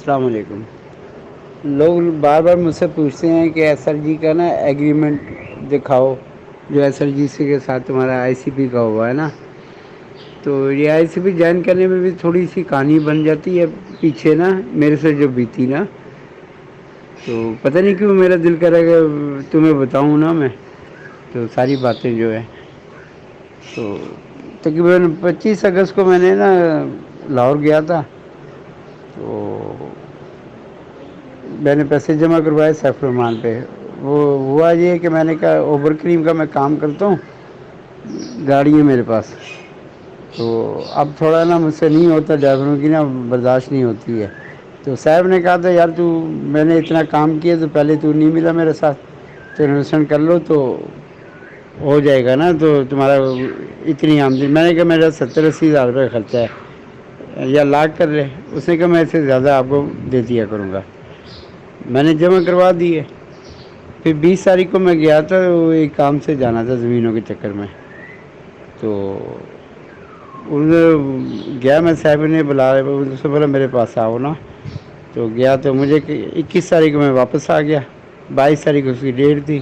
السلام علیکم۔ لوگ بار بار مجھ سے پوچھتے ہیں کہ ایس ایل جی کا نا ایگریمنٹ دکھاؤ، جو ایس ایل جی سی کے ساتھ تمہارا آئی سی پی کا ہوا ہے نا، تو یہ آئی سی پی جوائن کرنے میں بھی تھوڑی سی کہانی بن جاتی ہے پیچھے نا، میرے سے جو بیتی نا، تو پتہ نہیں کیوں میرا دل کرا کہ تمہیں بتاؤں نا میں، تو ساری باتیں جو ہے تو تقریباً 25 اگست کو میں نے نا لاہور گیا تھا، تو میں نے پیسے جمع کروائے سیف الرحمان پہ۔ وہ ہوا یہ کہ میں نے کہا اوبر کریم کا میں کام کرتا ہوں، گاڑی ہے میرے پاس، تو اب تھوڑا نا مجھ سے نہیں ہوتا، ڈرائیوروں کی نا برداشت نہیں ہوتی ہے، تو صاحب نے کہا تھا یار تو میں نے اتنا کام کیا تو پہلے تو نہیں ملا میرے ساتھ، تو انویسٹمنٹ کر لو تو ہو جائے گا نا، تو تمہارا اتنی آمدنی، میں نے کہا میرا 70-80 ہزار روپئے خرچہ ہے یا لاکھ کر لے، اس نے کہا میں اس سے زیادہ آپ کو دے دیا کروں گا۔ میں نے جمع کروا دی ہے، پھر 20 تاریخ کو میں گیا تھا، وہ ایک کام سے جانا تھا زمینوں کے چکر میں، تو گیا میں، صاحب نے بلایا، اس سے بولا میرے پاس آؤ نا، تو گیا تو مجھے 21 تاریخ کو میں واپس آ گیا، 22 تاریخ اس کی ڈیٹ تھی،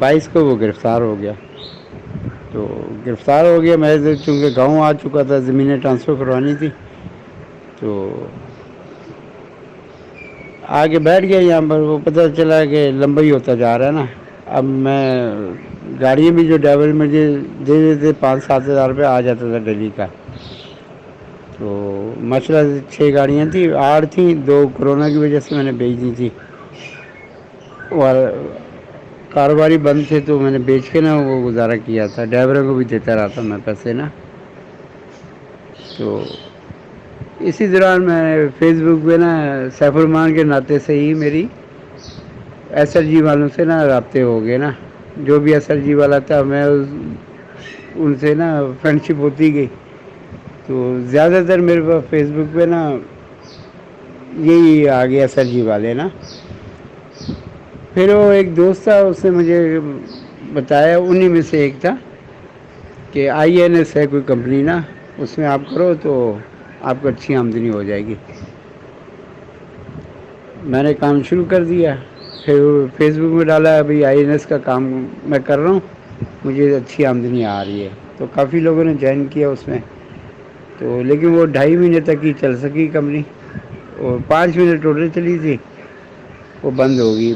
22 کو وہ گرفتار ہو گیا، تو گرفتار ہو گیا، میں چونکہ گاؤں آ چکا تھا، زمینیں ٹرانسفر کروانی تھی، تو آگے بیٹھ گیا یہاں پر، وہ پتہ چلا کہ لمبا ہی ہوتا جا رہا ہے نا، اب میں گاڑیاں بھی جو ڈرائیور مجھے دے دیتے 5-7 ہزار روپئے آ جاتا تھا ڈیلی کا، تو مسئلہ 6 گاڑیاں تھیں، 8 تھیں، 2 کورونا کی وجہ سے میں نے بیچ دی تھی، اور کاروباری بند تھے تو میں نے بیچ کے نا وہ گزارا کیا تھا، ڈرائیوروں کو بھی دیتا رہا تھا میں پیسے نا، تو اسی دوران میں فیس بک پہ نا سیف الرحمان کے ناطے سے ہی میری ایس ایل جی والوں سے نا رابطے ہو گئے نا، جو بھی ایس ایل جی والا تھا میں ان سے نا فرینڈ شپ ہوتی گئی، تو زیادہ تر میرے پاس فیس بک پہ نا یہی آ گیا ایس ایل جی والے نا، پھر وہ ایک دوست تھا اس نے مجھے بتایا، انہیں میں سے ایک تھا کہ آئی این ایس ہے کوئی کمپنی نا، اس میں آپ کرو تو آپ کو اچھی آمدنی ہو جائے گی، میں نے کام شروع کر دیا، پھر فیس بک میں ڈالا ابھی آئی این ایس کا کام میں کر رہا ہوں، مجھے اچھی آمدنی آ رہی ہے، تو کافی لوگوں نے جوائن کیا اس میں، تو لیکن وہ 2.5 مہینے تک ہی چل سکی کمپنی، اور 5 مہینے ٹوٹل چلی تھی، وہ بند ہوگئی،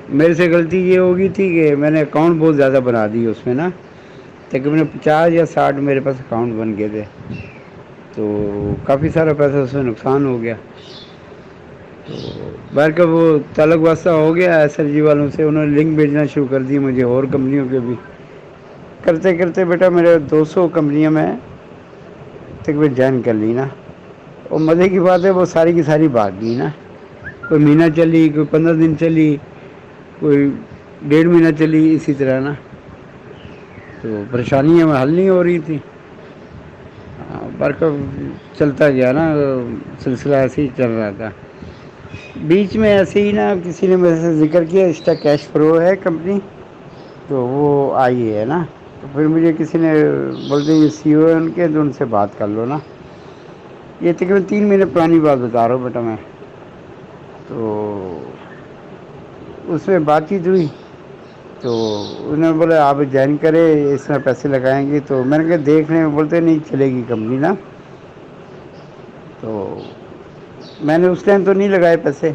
میرے سے غلطی یہ ہوگئی تھی کہ میں نے اکاؤنٹ بہت زیادہ بنا دی اس میں نا، تقریباً 50 یا 60 میرے پاس اکاؤنٹ بن گئے تھے، تو کافی سارا پیسہ اس میں نقصان ہو گیا، تو بہر کب وہ تعلق واسطہ ہو گیا ایس ایل جی والوں سے، انہوں نے لنک بھیجنا شروع کر دی مجھے اور کمپنیوں کے بھی، کرتے کرتے بیٹا میرے 200 کمپنیوں میں تقریباً جوائن کر لی نا، اور مزے کی بات ہے وہ ساری کی ساری بھاگ گئی نا، کوئی مہینہ چلی، کوئی 15 دن چلی، کوئی 1.5 مہینہ چلی، اسی طرح نا، تو پریشانیاں حل نہیں ہو رہی تھیں، برک چلتا گیا نا، سلسلہ ایسے ہی چل رہا تھا، بیچ میں ایسے ہی نا کسی نے میرے سے ذکر کیا اس کا کیش پرو ہے کمپنی، تو وہ آئی ہے نا، تو پھر مجھے کسی نے بولتے یہ سی او ہے ان کے، تو ان سے بات کر لو نا، یہ تقریباً 3 مہینے پرانی بات بتا رہا ہوں بیٹا میں، تو اس میں بات چیت ہوئی، تو انہوں نے بولا آپ جوائن کریں اس میں پیسے لگائیں گے، تو میں نے کہا دیکھنے میں، بولتے نہیں چلے گی کمپنی نا، تو میں نے اس ٹائم تو نہیں لگائے پیسے،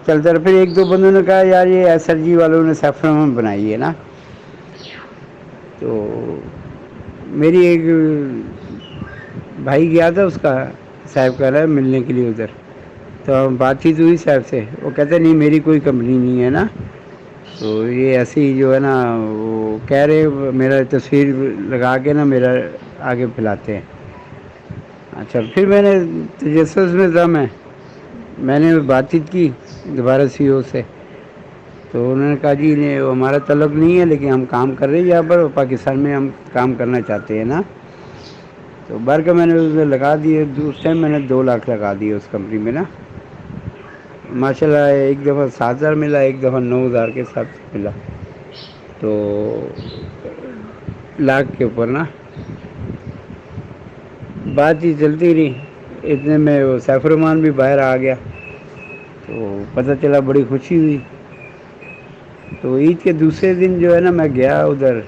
چلتا رہا، پھر 1-2 بندوں نے کہا یار یہ ایس ایل جی والوں نے سیف الرحمان بنائی ہے نا، تو میری ایک بھائی گیا تھا اس کا، صاحب کہہ رہا ہے ملنے کے لیے ادھر، تو بات چیت ہوئی صاحب سے، وہ کہتے نہیں میری کوئی کمپنی نہیں ہے نا، تو یہ ایسے ہی جو ہے نا وہ کہہ رہے میرا تصویر لگا کے نا میرا آگے پھیلاتے ہیں، اچھا پھر میں نے تجسس میں تھا، میں نے بات چیت کی دوبارہ سی او سے، تو انہوں نے کہا جی نہیں وہ ہمارا طلب نہیں ہے، لیکن ہم کام کر رہے ہیں یہاں پر پاکستان میں، ہم کام کرنا چاہتے ہیں نا، تو بھر کے میں نے اس میں لگا دیے، اس ٹائم میں نے 2 لاکھ لگا دیے اس کمپنی میں نا، ماشاء اللہ ایک دفعہ 7 ہزار ملا، ایک دفعہ 9 ہزار کے ساتھ ملا، تو لاکھ کے اوپر نا بات چیت چلتی رہی، اتنے میں وہ سیف الرحمان بھی باہر آ گیا، تو پتہ چلا بڑی خوشی ہوئی۔ تو عید کے دوسرے دن جو ہے نا میں گیا ادھر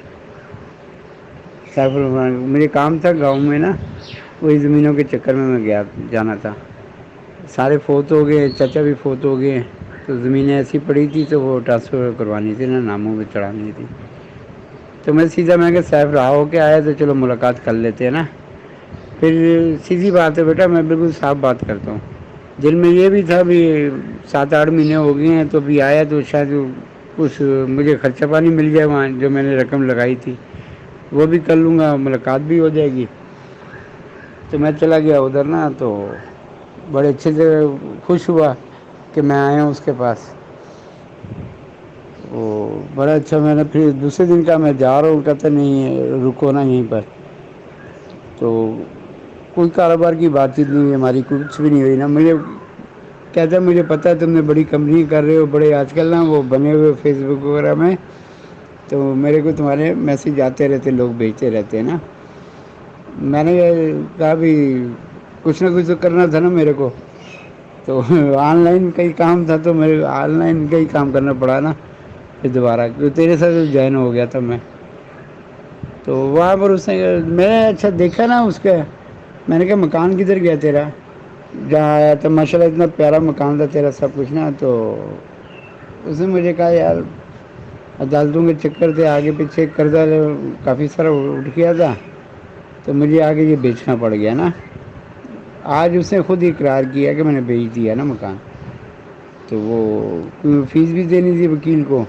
سیف الرحمان، مجھے کام تھا گاؤں میں نا، وہی زمینوں کے چکر میں گیا جانا تھا۔ سارے فوت ہو گئے، چچا بھی فوت ہو گئے، تو زمینیں ایسی پڑی تھی تو وہ ٹرانسفر کروانی تھی نا، ناموں میں چڑھانی تھی۔ تو میں سیدھا میں کہ صاحب رہا ہو کے آیا تو چلو ملاقات کر لیتے ہیں نا۔ پھر سیدھی بات ہے بیٹا، میں بالکل صاف بات کرتا ہوں، دل میں یہ بھی تھا بھی 7-8 مہینے ہو گئے ہیں تو ابھی آیا تو شاید کچھ مجھے خرچہ پانی مل جائے وہاں، جو میں نے رقم لگائی تھی وہ بھی کر لوں گا، ملاقات بھی ہو جائے گی۔ تو میں چلا گیا ادھر نا، تو بڑے اچھے سے خوش ہوا کہ میں آیا ہوں اس کے پاس۔ وہ بڑا اچھا، میں نے پھر دوسرے دن کہا میں جا رہا ہوں، کہتا نہیں رکو نا یہیں پر۔ تو کوئی کاروبار کی بات چیت نہیں ہوئی ہماری، کچھ بھی نہیں ہوئی نا۔ مجھے کہتا ہے مجھے پتہ ہے تم نے بڑی کمپنی کر رہے ہو، بڑے آج کل نا وہ بنے ہوئے فیس بک وغیرہ میں، تو میرے کو تمہارے میسیج آتے رہتے، لوگ بھیجتے رہتے ہیں نا۔ میں نے کہا بھی کچھ نہ کچھ تو کرنا تھا نا میرے کو، تو آن لائن کئی کام تھا تو میرے آن لائن کا ہی کام کرنا پڑا نا پھر دوبارہ، تیرے ساتھ جوائن ہو گیا تھا میں۔ تو وہاں پر اس نے میں نے اچھا دیکھا نا اس کے، میں نے کہا مکان کدھر گیا تیرا جہاں آیا تھا، ماشاء اللہ اتنا پیارا مکان تھا تیرا سب کچھ نا۔ تو اس نے مجھے کہا یار عدالتوں کے چکر تھے، آگے پیچھے قرضہ کافی سارا اٹھ گیا تھا، تو مجھے آگے یہ بیچنا پڑ گیا نا۔ آج اس نے خود اقرار کیا کہ میں نے بیچ دیا نا مکان۔ تو وہ فیس بھی دینی تھی وکیل کو،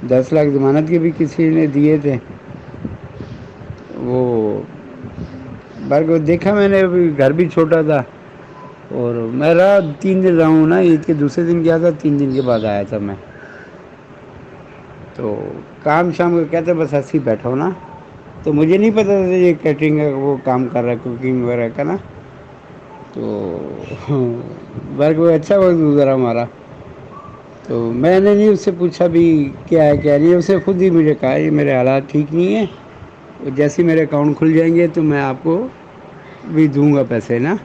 10 لاکھ ضمانت کے بھی کسی نے دیے تھے۔ وہ دیکھا میں نے، ابھی گھر بھی چھوٹا تھا، اور میں رہا 3 دن رہا ہوں نا، عید کے دوسرے دن گیا تھا، 3 دن کے بعد آیا تھا میں۔ تو کام شام کو کہتے بس ایسے ہی بیٹھا ہو نا، تو مجھے نہیں پتا تھا یہ کیٹرنگ کا وہ کام کر رہا ہے، کوکنگ وغیرہ کا نا۔ تو وہ اچھا وقت گزارا ہمارا۔ تو میں نے نہیں اس سے پوچھا بھی کیا ہے کیا نہیں، اسے خود ہی مجھے کہا یہ میرے حالات ٹھیک نہیں ہیں، جیسے میرے اکاؤنٹ کھل جائیں گے تو میں آپ کو بھی دوں گا پیسے نا۔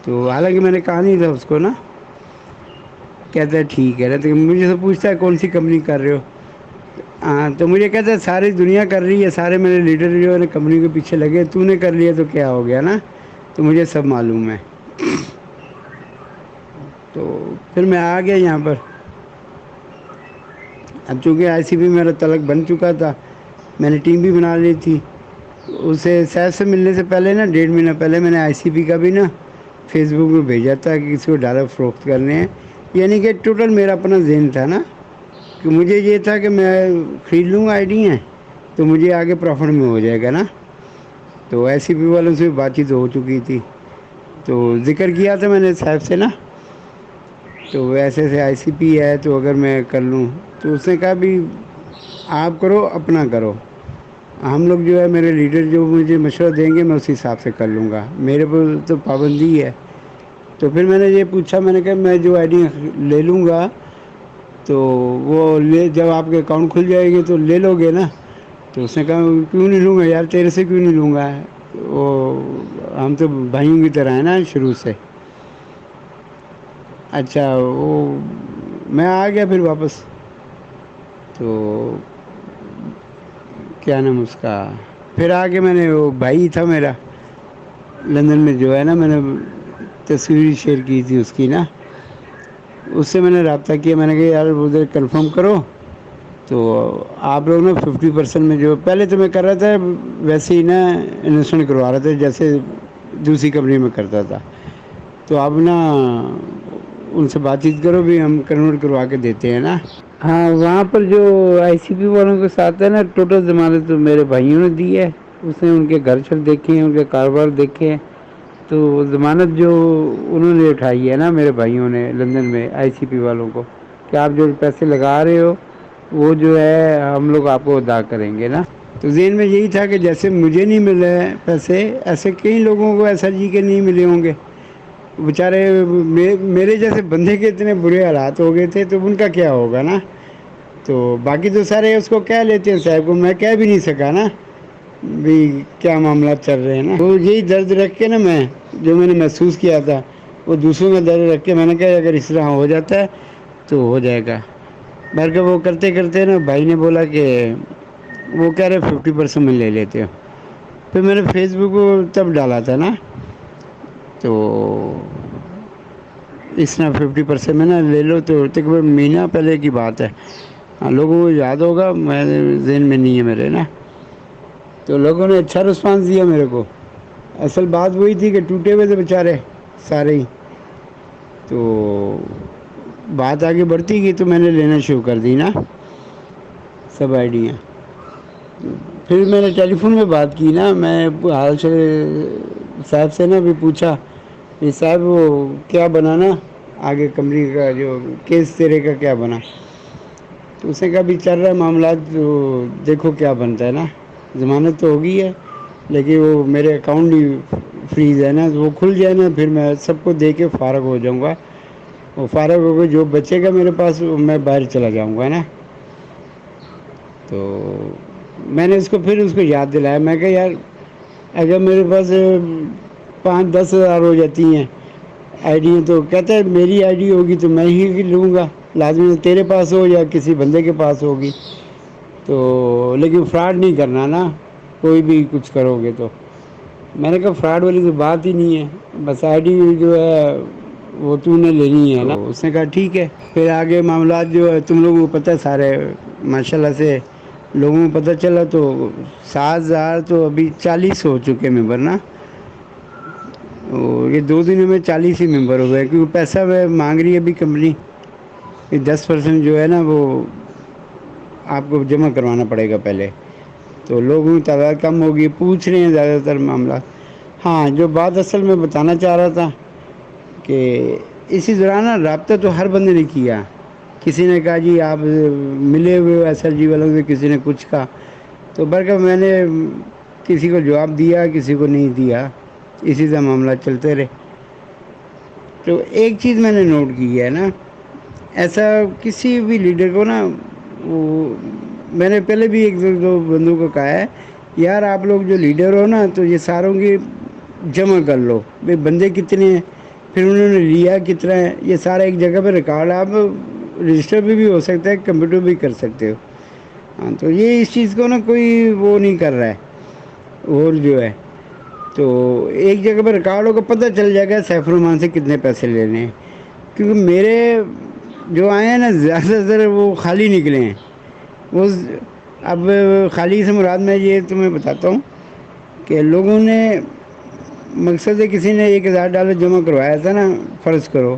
تو حالانکہ میں نے کہا نہیں تھا اس کو نا، کہتا ہے ٹھیک ہے نا۔ تو مجھے سے پوچھتا ہے کون سی کمپنی کر رہے ہو؟ ہاں، تو مجھے کہتا ہے ساری دنیا کر رہی ہے، سارے میرے لیڈر جو ہے کمپنی کے پیچھے لگے، تو نے کر لیا تو کیا ہو گیا نا۔ تو مجھے سب معلوم ہے۔ تو پھر میں آ گیا یہاں پر۔ اب چونکہ آئی سی بی میرا تلک بن چکا تھا، میں نے ٹیم بھی بنا لی تھی، اسے سیف سے ملنے سے پہلے نا 1.5 مہینہ پہلے میں نے آئی سی پی کا بھی نا فیس بک میں بھیجا تھا کہ کسی کو ڈالر فروخت کرنے ہیں، یعنی کہ ٹوٹل میرا اپنا ذہن تھا نا کہ مجھے یہ تھا کہ میں خرید لوں گا آئی ڈی ہیں تو مجھے آگے پروفٹ میں ہو جائے گا نا۔ تو ایس سی پی والوں سے بات چیت ہو چکی تھی، تو ذکر کیا تھا میں نے صاحب سے نا، تو ایسے ایسے آئی سی پی ہے تو اگر میں کر لوں، تو اس نے کہا بھی آپ کرو اپنا کرو، ہم لوگ جو ہے میرے لیڈر جو مجھے مشورہ دیں گے میں اسی حساب سے کر لوں گا، میرے پر تو پابندی ہے۔ تو پھر میں نے یہ پوچھا، میں نے کہا میں جو آئی ڈی لے لوں گا تو وہ جب آپ کے اکاؤنٹ کھل جائے گی تو لے لو گے نا؟ تو اس نے کہا کیوں نہیں لوں گا یار، تیرے سے کیوں نہیں لوں گا، وہ ہم تو بھائیوں کی طرح ہیں نا شروع سے۔ اچھا، وہ میں آ گیا پھر واپس، تو کیا نام اس کا، پھر آ کے میں نے، وہ بھائی تھا میرا لندن میں جو ہے نا، میں نے تصویر شیئر کی تھی اس کی نا، اس سے میں نے رابطہ کیا، میں نے کہا یار ادھر کنفرم کرو، تو آپ لوگ نا 50% میں، جو پہلے تو میں کر رہا تھا ویسے ہی نا انویسٹمنٹ کروا رہا تھا جیسے دوسری کمپنی میں کرتا تھا، تو اب نا ان سے بات چیت کرو بھی ہم کنورٹ کروا کے دیتے ہیں نا۔ ہاں، وہاں پر جو آئی سی پی والوں کے ساتھ ہے نا، ٹوٹل ضمانت تو میرے بھائیوں نے دی ہے، اس نے ان کے گھر چل دیکھے ہیں، ان کے کاروبار دیکھے ہیں، تو ضمانت جو انہوں نے اٹھائی ہے نا میرے بھائیوں نے لندن میں آئی سی پی والوں کو، کہ آپ جو پیسے لگا رہے ہو وہ جو ہے ہم لوگ آپ کو ادا کریں گے نا۔ تو ذہن میں یہی تھا کہ جیسے مجھے نہیں مل رہے ہیں پیسے، ایسے کئی لوگوں کو ایسا جی کے نہیں ملے ہوں گے بیچارے، میرے جیسے بندے کے اتنے برے حالات ہو گئے تھے تو ان کا کیا ہوگا نا۔ تو باقی تو سارے اس کو کہہ لیتے ہیں، صاحب کو میں کہہ بھی نہیں سکا نا، بھی کیا معاملات چل رہے ہیں نا، تو یہی درد رکھ کے نا میں جو میں نے محسوس کیا تھا وہ دوسروں میں درد رکھ کے میں نے کہا اگر اس طرح ہو جاتا ہے تو ہو جائے گا. بلکہ وہ کرتے کرتے نا بھائی نے بولا کہ وہ کہہ رہے 50% میں لے لیتے ہو. پھر میں نے فیس بک کو تب ڈالا تھا نا، تو اس طرح 50% میں نا لے لو تو تقریباً مہینہ پہلے کی بات ہے. ہاں لوگوں کو یاد ہوگا، میں ذہن میں نہیں ہے میرے نا. تو لوگوں نے اچھا رسپانس دیا میرے کو. اصل بات وہی تھی کہ ٹوٹے ہوئے تھے بیچارے سارے ہی. تو بات آگے بڑھتی گئی تو میں نے لینا شروع کر دی نا سب آئیڈیاں. پھر میں نے ٹیلی فون میں بات کی نا، میں حال سے صاحب سے نا بھی پوچھا کہ صاحب وہ کیا بنانا آگے کمپنی کا جو کیس تیرے کا کیا بنا. تو اس نے کہا بھی چل رہا ہے معاملات، جو دیکھو کیا بنتا ہے نا. ضمانت تو ہوگی ہے لیکن وہ میرے اکاؤنٹ بھی فریز ہے نا، وہ کھل جائے نا پھر میں سب کو دے کے فارغ ہو جاؤں گا. وہ فارغ ہو کے جو بچے گا میرے پاس میں باہر چلا جاؤں گا نا. تو میں نے اس کو پھر اس کو یاد دلایا، میں کہا یار اگر میرے پاس 5-10 ہزار ہو جاتی ہیں آئی ڈی تو کہتا ہے میری آئی ڈی ہوگی تو میں ہی لوں گا، لازمی تیرے پاس ہو یا کسی بندے کے پاس ہوگی. تو لیکن فراڈ نہیں کرنا نا کوئی بھی کچھ کرو گے تو. میں نے کہا فراڈ والی تو بات ہی نہیں ہے، بس آئی ڈی جو ہے وہ تو نے لینی ہے نا. اس نے کہا ٹھیک ہے. پھر آگے معاملات جو ہے تم لوگوں کو پتہ ہے سارے ماشاء اللہ سے لوگوں کو پتہ چلا تو 7,000 تو ابھی 40 ہو چکے ممبر نا. یہ 2 دنوں میں 40 ہی ممبر ہو گئے کیونکہ پیسہ وہ مانگ رہی ہے ابھی کمپنی. یہ 10% جو ہے نا وہ آپ کو جمع کروانا پڑے گا پہلے. تو لوگوں کی تعداد کم ہوگی، پوچھ رہے ہیں زیادہ تر معاملات. ہاں جو بات اصل میں بتانا چاہ رہا تھا کہ اسی دوران رابطہ تو ہر بندے نے کیا. کسی نے کہا جی آپ ملے ہوئے ہو ایس ایل جی والوں سے، کسی نے کچھ کہا. تو بلکہ میں نے کسی کو جواب دیا کسی کو نہیں دیا، اسی سے معاملات چلتے رہے. تو ایک چیز میں نے نوٹ کی ہے نا، ایسا کسی بھی لیڈر کو نا وہ میں نے پہلے بھی 1-2 بندوں کو کہا ہے یار آپ لوگ جو لیڈر ہو نا تو یہ ساروں کی جمع کر لو بھئی بندے کتنے ہیں، پھر انہوں نے لیا کتنا ہے، یہ سارا ایک جگہ پہ ریکارڈ آپ رجسٹر پہ بھی ہو سکتا ہے، کمپیوٹر بھی کر سکتے ہو. ہاں تو یہ اس چیز کو نا کوئی وہ نہیں کر رہا ہے اور جو ہے تو ایک جگہ پہ ریکارڈ کو پتہ چل جائے گا سیف الرحمان سے کتنے پیسے لینے ہیں. کیونکہ میرے جو آئے ہیں نا زیادہ تر وہ خالی نکلے ہیں. وہ اب خالی سے مراد میں یہ تمہیں بتاتا ہوں کہ لوگوں نے مقصد ہے کسی نے $1,000 جمع کروایا تھا نا فرض کرو،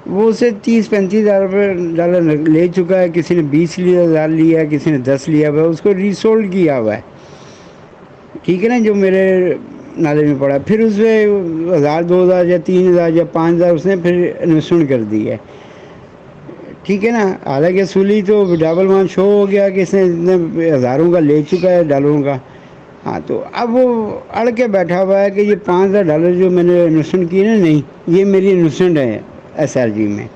وہ اسے 30-35 ہزار روپے ڈالر لے چکا ہے. کسی نے 20,000 لیا ہے، کسی نے 10 لیا ہوا ہے، اس کو ریسولڈ کیا ہوا ہے. ٹھیک ہے نا جو میرے نالے میں پڑا، پھر اس میں 1,000-2,000 یا 3,000 یا 5,000 اس نے پھر انویسٹمنٹ کر دی ہے. ٹھیک ہے نا، حالانکہ اصولی تو ڈبل وہاں شو ہو گیا کہ اس نے اتنے ہزاروں کا لے چکا ہے ڈالروں کا. ہاں تو اب وہ اڑ کے بیٹھا ہوا ہے کہ یہ $5,000 جو میں نے انویسٹمنٹ کی نا، نہیں یہ میری انویسٹمنٹ ہے ایس ایل جی میں.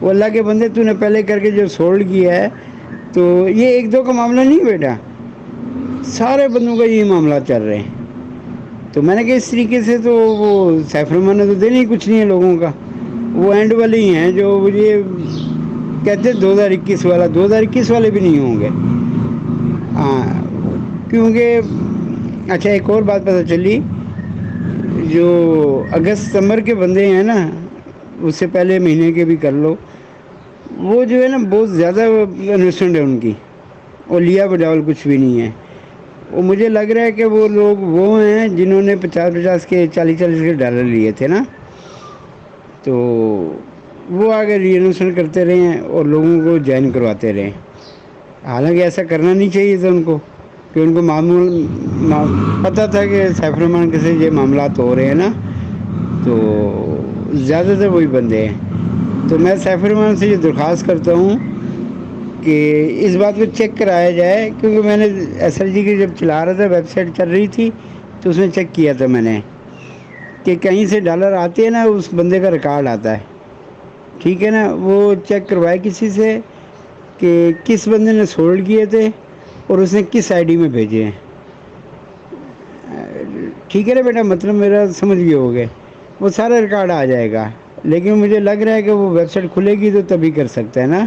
وہ اللہ کے بندے تو نے پہلے کر کے جو سولڈ کیا ہے تو یہ 1-2 کا معاملہ نہیں بیٹا، سارے بندوں کا یہی معاملات چل رہے ہیں. تو میں نے کہا اس طریقے سے تو وہ سیف الرحمان نے تو دینا ہی کچھ نہیں ہے لوگوں کا. وہ اینڈ والے ہی ہیں جو یہ کہتے 2021 والا 2021 والے بھی نہیں ہوں گے. ہاں کیونکہ اچھا ایک اور بات پتہ چلی، جو اگست ستمبر کے بندے ہیں نا اس سے پہلے مہینے کے بھی کر لو، وہ جو ہے نا بہت زیادہ انویسٹمنٹ ہے ان کی، اور لیا بڈاول کچھ بھی نہیں ہے. وہ مجھے لگ رہا ہے کہ وہ لوگ وہ ہیں جنہوں نے 50-50 کے 40-40 کے ڈالر لیے تھے نا، تو وہ آگے ری انویسٹمنٹ کرتے رہے ہیں اور لوگوں کو جوائن کرواتے رہے. حالانکہ ایسا کرنا نہیں چاہیے تھا ان کو، کہ ان کو معمول پتہ تھا کہ سیف الرحمان کے سے یہ معاملات ہو رہے ہیں نا، تو زیادہ تر وہی بندے ہیں. تو میں سیف الرحمان سے یہ درخواست کرتا ہوں کہ اس بات کو چیک کرایا جائے، کیونکہ میں نے ایس ایل جی کی جب چلا رہا تھا ویب سائٹ چل رہی تھی تو اس میں چیک کیا تھا میں نے کہ کہیں سے ڈالر آتے ہیں نا اس بندے کا ریکارڈ آتا ہے. ٹھیک ہے نا، وہ چیک کروائے کسی سے کہ کس بندے نے سولڈ کیے تھے اور اس نے کس آئی ڈی میں بھیجے ہیں. ٹھیک ہے نا بیٹا، مطلب میرا سمجھ گئے ہوگے، وہ سارا ریکارڈ آ جائے گا، لیکن مجھے لگ رہا ہے کہ وہ ویب سائٹ کھلے گی تو تبھی کر سکتا ہے نا،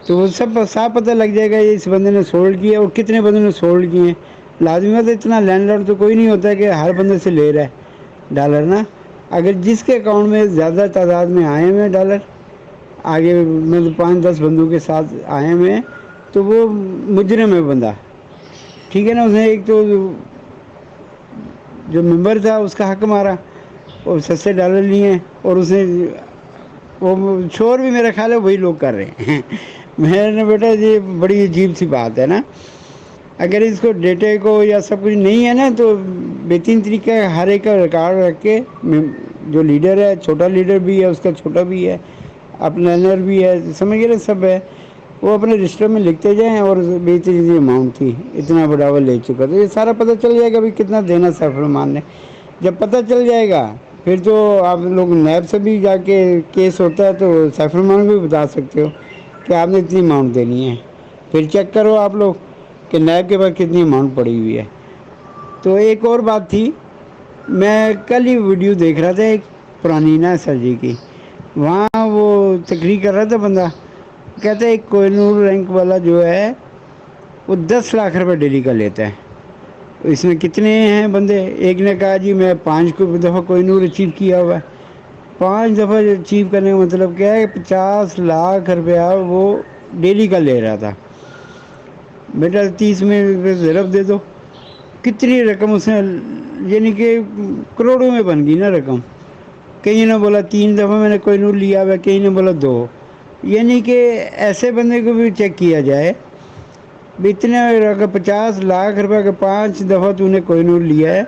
تو وہ سب صاف پتہ لگ جائے گا یہ اس بندے نے سولڈ کیا اور کتنے بندوں نے سولڈ کیے ہیں۔ لازمی تو اتنا لینڈ لارڈ تو کوئی نہیں ہوتا ہے کہ ہر بندے سے لے رہا ہے ڈالر نا، اگر جس کے اکاؤنٹ میں زیادہ تعداد میں آئے ہوئے ڈالر آگے مطلب 5-10 بندوں کے ساتھ آئے ہوئے ہیں تو وہ مجرم ہے بندہ، ٹھیک ہے نا، اس نے ایک تو جو ممبر تھا اس کا حق مارا اور سستے ڈالر لیے ہیں، اور اس نے وہ شور بھی میرا خیال ہے وہی لوگ کر رہے ہیں۔ میں نے بیٹا یہ بڑی عجیب سی بات ہے نا، اگر اس کو ڈیٹے کو یا سب کچھ نہیں ہے نا تو بہترین طریقہ ہے ہر ایک کا ریکارڈ رکھ کے، جو لیڈر ہے چھوٹا لیڈر بھی ہے اس کا چھوٹا بھی ہے، اپلینر بھی ہے، سمجھ گئے سب ہے، وہ اپنے رجسٹر میں لکھتے جائیں اور بہترین اماؤنٹ تھی اتنا بڑا وہ لے چکا، تو یہ سارا پتہ چل جائے گا بھی کتنا دینا سیف الرحمان نے، جب پتہ چل جائے گا پھر تو آپ لوگ نیب سے بھی جا کے کیس ہوتا ہے تو سیف الرحمان کو بھی بتا سکتے ہو کہ آپ نے اتنی اماؤنٹ دینی ہے، پھر چیک کرو آپ لوگ کہ نیب کے پاس کتنی اماؤنٹ پڑی ہوئی ہے۔ تو ایک اور بات تھی، میں کل ہی ویڈیو دیکھ رہا تھا ایک پرانی نا سر جی کی، وہاں وہ تقریر کر رہا تھا بندہ، کہتے ہیں ایک کوہ نور رینک والا جو ہے وہ 10 لاکھ روپے ڈیلی کا لیتا ہے، اس میں کتنے ہیں بندے، ایک نے کہا جی میں 5 دفعہ کوہ نور اچیو کیا ہوا ہے، 5 دفعہ اچیو کرنے کا مطلب کیا ہے، 50 لاکھ روپیہ وہ ڈیلی کا لے رہا تھا، بیٹا 30 میں ضرب دے دو کتنی رقم اس نے، یعنی کہ کروڑوں میں بن گئی نا رقم، کہیں نے بولا 3 دفعہ میں نے کوہ نور لیا ہوا ہے، کہیں نے بولا 2، یعنی کہ ایسے بندے کو بھی چیک کیا جائے، اتنے اگر 50 لاکھ روپے کا 5 دفعہ تو نے کوہ نور لیا ہے،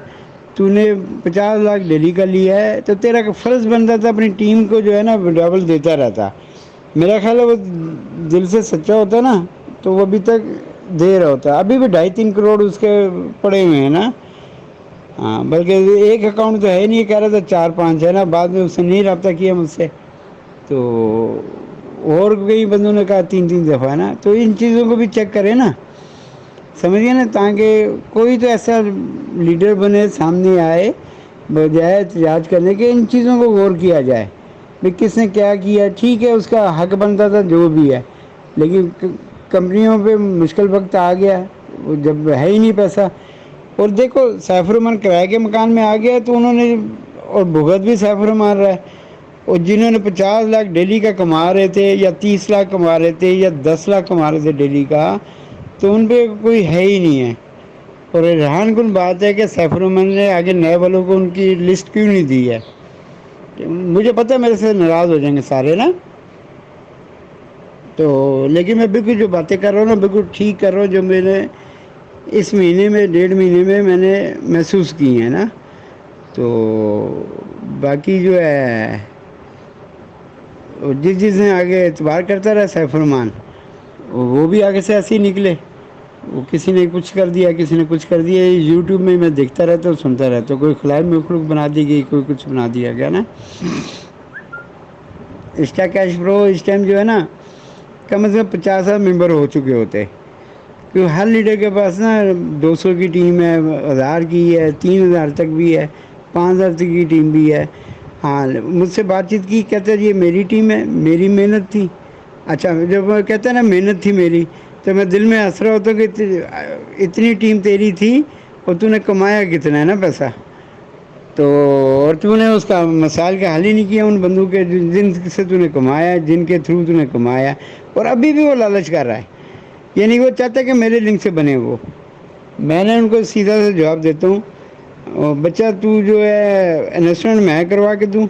تو نے 50 لاکھ ڈیلی کا لیا ہے، تو تیرا فرض بنتا تھا اپنی ٹیم کو جو ہے نا ڈبل دیتا رہتا، میرا خیال ہے وہ دل سے سچا ہوتا نا تو وہ ابھی تک دے رہا ہوتا، ابھی بھی 2.5-3 کروڑ اس کے پڑے ہوئے ہیں نا، ہاں بلکہ ایک اکاؤنٹ تو ہے نہیں، کہہ رہا تھا 4-5 ہے نا، بعد میں اس نے نہیں رابطہ کیا مجھ سے، تو اور کئی بندوں نے کہا 3-3 دفعہ ہے نا، تو ان چیزوں کو بھی چیک کریں نا، سمجھیے نا، تاکہ کوئی تو ایسا لیڈر بنے سامنے آئے بجائے احتجاج کرنے کے، ان چیزوں کو غور کیا جائے کہ کس نے کیا کیا، ٹھیک ہے اس کا حق بنتا تھا جو بھی ہے، لیکن کمپنیوں پہ مشکل وقت آ گیا، وہ جب ہے ہی نہیں پیسہ، اور دیکھو سیف الرحمان کرائے کے مکان میں آ گیا تو انہوں نے، اور بھگت بھی سیف الرحمان رہا ہے، اور جنہوں نے 50 لاکھ ڈیلی کا کما رہے تھے یا 30 لاکھ کما رہے تھے یا 10 لاکھ کما رہے تھے ڈیلی کا، تو ان پہ کوئی ہے ہی نہیں ہے، اور حیران کن بات ہے کہ سیف الرحمان نے آگے نئے والوں کو ان کی لسٹ کیوں نہیں دی ہے، مجھے پتہ ہے میرے سے ناراض ہو جائیں گے سارے نا، تو لیکن میں بالکل جو باتیں کر رہا ہوں نا بالکل ٹھیک کر رہا ہوں، جو میں نے اس مہینے میں 1.5 مہینے میں نے محسوس کی ہیں نا، تو باقی جو ہے جس نے آگے اعتبار کرتا رہا سیف الرحمان، وہ بھی آگے سے ایسے ہی نکلے، وہ کسی نے کچھ کر دیا کسی نے کچھ کر دیا، یوٹیوب میں دیکھتا رہتا ہوں سنتا رہتا ہوں، کوئی خلائی مخلوق بنا دی گئی، کوئی کچھ بنا دیا گیا نا، انسٹا کیش پرو اس ٹائم جو ہے نا کم از کم 50 ممبر ہو چکے ہوتے، کیونکہ ہر لیڈر کے پاس نا 200 کی ٹیم ہے، 1000 کی ہے، 3000 تک بھی ہے، 5000 تک کی ٹیم بھی ہے، ہاں مجھ سے بات چیت کی، کہتے ہیں یہ میری ٹیم ہے، میری محنت تھی، اچھا جب وہ کہتے ہیں نا محنت تھی میری، تو میں دل میں ہنس رہا ہوتا کہ اتنی ٹیم تیری تھی اور تو نے کمایا کتنا ہے نا پیسہ، تو اور تو نے اس کا مسائل کا حل ہی نہیں کیا، ان بندوں کے جن سے تو نے کمایا، جن کے تھرو تو نے کمایا، اور ابھی بھی وہ لالچ کر رہا ہے، یعنی وہ چاہتا ہے کہ میرے لنک سے بنے، وہ میں نے ان کو سیدھا سا جواب دیتا ہوں، بچہ تو جو ہے انویسٹمنٹ میں کروا کے دوں،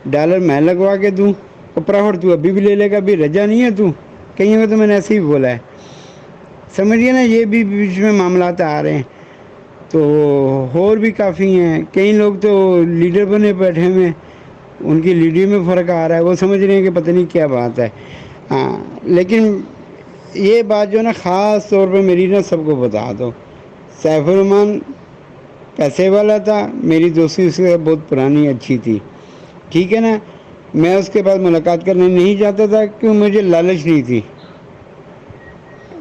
ڈالر میں لگوا کے دوں، اور پرافٹ تو ابھی بھی لے لے گا، ابھی رجا نہیں ہے تو کہیں میں، تو میں نے ایسے ہی بولا ہے، سمجھیے نا، یہ بھی بیچ میں معاملات آ رہے ہیں، تو اور بھی کافی ہیں، کئی لوگ تو لیڈر بنے بیٹھے ہوئے، ان کی لیڈری میں فرق آ رہا ہے، وہ سمجھ رہے ہیں کہ پتہ نہیں کیا بات ہے، ہاں لیکن یہ بات جو ہے نا خاص طور پہ میری نا سب کو بتا دو، سیف الرحمان پیسے والا تھا، میری دوستی اس سے بہت پرانی اچھی تھی، ٹھیک ہے نا، میں اس کے بعد ملاقات کرنے نہیں جاتا تھا کیوں مجھے لالچ نہیں تھی،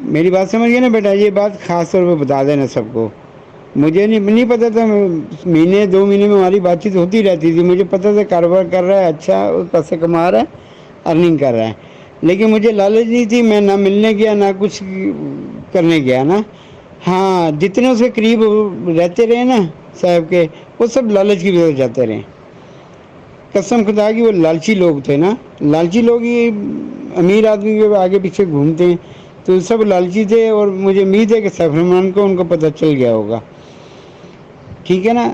میری بات سمجھ گئے نا بیٹا، یہ بات خاص طور پہ بتا دینا سب کو، مجھے نہیں پتا تھا، مہینے 2 مہینے میں ہماری بات چیت ہوتی رہتی تھی، مجھے پتا تھا کاروبار کر رہا ہے، اچھا پیسے کما رہا ہے، ارننگ کر رہا ہے، لیکن مجھے لالچ نہیں تھی، میں نہ ملنے گیا نہ کچھ کرنے گیا نا۔ ہاں جتنے اس کے قریب رہتے رہے نا صاحب کے، وہ سب لالچ کی وجہ سے جاتے رہے، قسم خدا کی وہ لالچی لوگ تھے نا، لالچی لوگ ہی امیر آدمی کے آگے پیچھے گھومتے ہیں، تو سب لالچی تھے، اور مجھے امید ہے کہ سیف الرحمان کو ان کو پتہ چل گیا ہوگا، ٹھیک ہے نا۔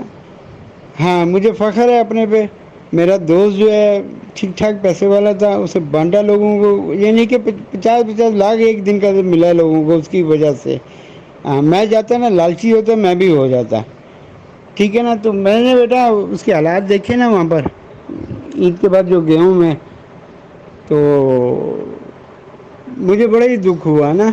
ہاں مجھے فخر ہے اپنے پہ، میرا دوست جو ہے ٹھیک ٹھاک پیسے والا تھا، اسے بانٹا لوگوں کو، یہ نہیں کہ 50-50 لاکھ ایک دن کا ملا لوگوں کو اس کی وجہ سے۔ ہاں میں جاتا نا لالچی ہوتا میں بھی ہو جاتا، ٹھیک ہے نا۔ تو میں نے بیٹا اس کے حالات دیکھے نا وہاں پر، عید کے بعد جو گیا ہوں میں، تو مجھے بڑا ہی دکھ ہوا نا۔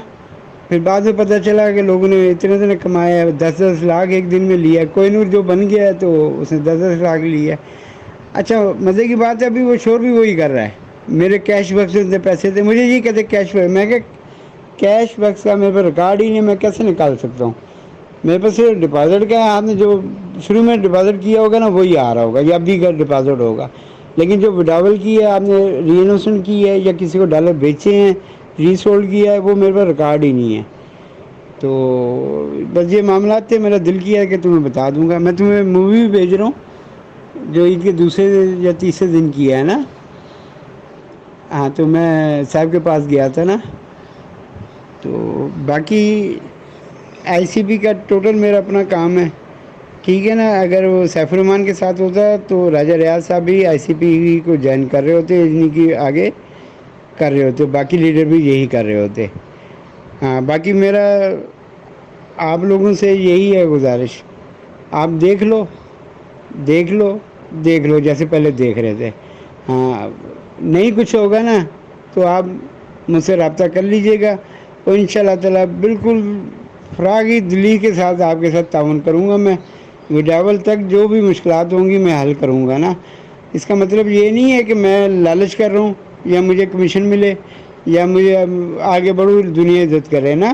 پھر بعد میں پتہ چلا کہ لوگوں نے اتنے کمایا، 10-10 لاکھ ایک دن میں لیا، کوہ نور جو بن گیا ہے تو اس نے 10-10 لاکھ لیا۔ اچھا مزے کی بات ہے، ابھی وہ شور بھی وہی کر رہا ہے، میرے کیش بکس سے پیسے تھے، مجھے یہ کہتے کیش بکس، میں کہ کیش بکس کا میرے پاس ریکارڈ ہی نہیں، میں کیسے نکال سکتا ہوں؟ میرے پاس صرف ڈپازٹ کا ہے، آپ نے جو شروع میں ڈپازٹ کیا ہوگا نا وہی آ رہا ہوگا، یا ابھی کا ڈپازٹ ہوگا، لیکن جو وڈاول کی ہے آپ نے، ری انویسٹمنٹ کی ہے یا کسی کو ڈالر بیچے ہیں، ری سولڈ کیا ہے، وہ میرے پاس ریکارڈ ہی نہیں ہے۔ تو بس یہ معاملات تھے، میرا دل کیا ہے کہ تمہیں بتا دوں گا، میں تمہیں مووی بھی بھیج رہا ہوں جو عید کے دوسرے یا تیسرے دن کی ہے نا۔ ہاں تو میں صاحب کے پاس گیا تھا نا، تو باقی آئی سی بی کا ٹوٹل میرا اپنا کام ہے، ٹھیک ہے نا۔ اگر وہ سیف الرحمان کے ساتھ ہوتا تو راجہ ریاض صاحب بھی آئی سی پی کو جوائن کر رہے ہوتے، ان کی آگے کر رہے ہوتے، باقی لیڈر بھی یہی کر رہے ہوتے۔ ہاں باقی میرا آپ لوگوں سے یہی ہے گزارش، آپ دیکھ لو، دیکھ لو، دیکھ لو جیسے پہلے دیکھ رہے تھے، ہاں نہیں کچھ ہوگا نا تو آپ مجھ سے رابطہ کر لیجئے گا، اور ان شاء اللہ تعالیٰ بالکل فراغی دلی کے ساتھ آپ کے ساتھ تعاون کروں گا میں، وڈاول تک جو بھی مشکلات ہوں گی میں حل کروں گا نا۔ اس کا مطلب یہ نہیں ہے کہ میں لالچ کر رہا ہوں یا مجھے کمیشن ملے یا مجھے آگے بڑھوں، دنیا عزت کرے نا،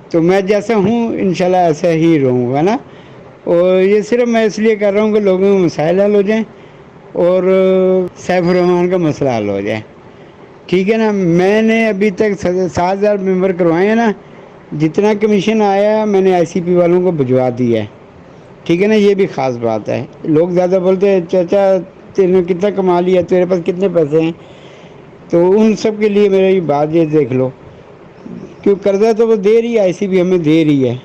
تو میں جیسا ہوں انشاءاللہ ایسا ہی رہوں گا نا۔ اور یہ صرف میں اس لیے کر رہا ہوں کہ لوگوں کے مسائل حل ہو جائیں اور سیف الرحمان کا مسئلہ حل ہو جائے، ٹھیک ہے نا۔ میں نے ابھی تک 7,000 ممبر کروائے ہیں نا، جتنا کمیشن آیا میں نے آئی سی پی والوں کو بھجوا دیا ہے، ٹھیک ہے نا۔ یہ بھی خاص بات ہے، لوگ زیادہ بولتے ہیں چاچا تیرے نے کتنا کما لیا، تیرے پاس کتنے پیسے ہیں، تو ان سب کے لیے میری بات یہ دیکھ لو، کیوں قرضہ تو وہ دے رہی ہے، آئی سی پی ہمیں دے رہی ہے،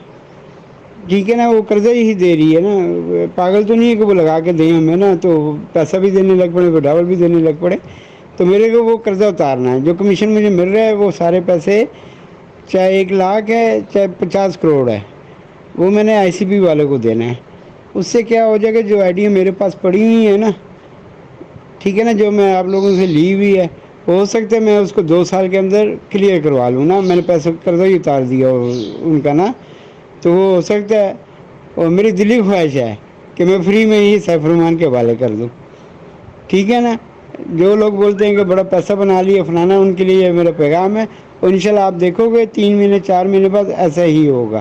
ٹھیک ہے نا، وہ قرضہ ہی دے رہی ہے نا، پاگل تو نہیں ہے کہ وہ لگا کے دیں ہمیں نا، تو پیسہ بھی دینے لگ پڑے، وڈاول بھی دینے لگ پڑے، تو میرے کو وہ قرضہ اتارنا ہے، جو کمیشن مجھے مل رہا ہے وہ سارے پیسے، چاہے 1 لاکھ ہے چاہے 50 کروڑ ہے، وہ میں نے آئی سی پی والے کو دینا ہے۔ اس سے کیا ہو جائے گا، جو آئیڈیا میرے پاس پڑی ہوئی ہے نا، ٹھیک ہے نا، جو میں آپ لوگوں سے لی ہوئی ہے، ہو سکتا ہے میں اس کو 2 سال کے اندر کلیئر کروا لوں نا، میں نے پیسے قرضہ ہی اتار دیا ان کا نا، تو وہ ہو سکتا ہے، اور میری دلی خواہش ہے کہ میں فری میں ہی سیف الرحمان کے حوالے کر دوں، ٹھیک ہے نا۔ جو لوگ بولتے ہیں کہ بڑا پیسہ بنا لیا فلانا، ان کے لیے میرا پیغام ہے، اور انشاءاللہ آپ دیکھو گے 3 مہینے 4 مہینے بعد ایسا ہی ہوگا۔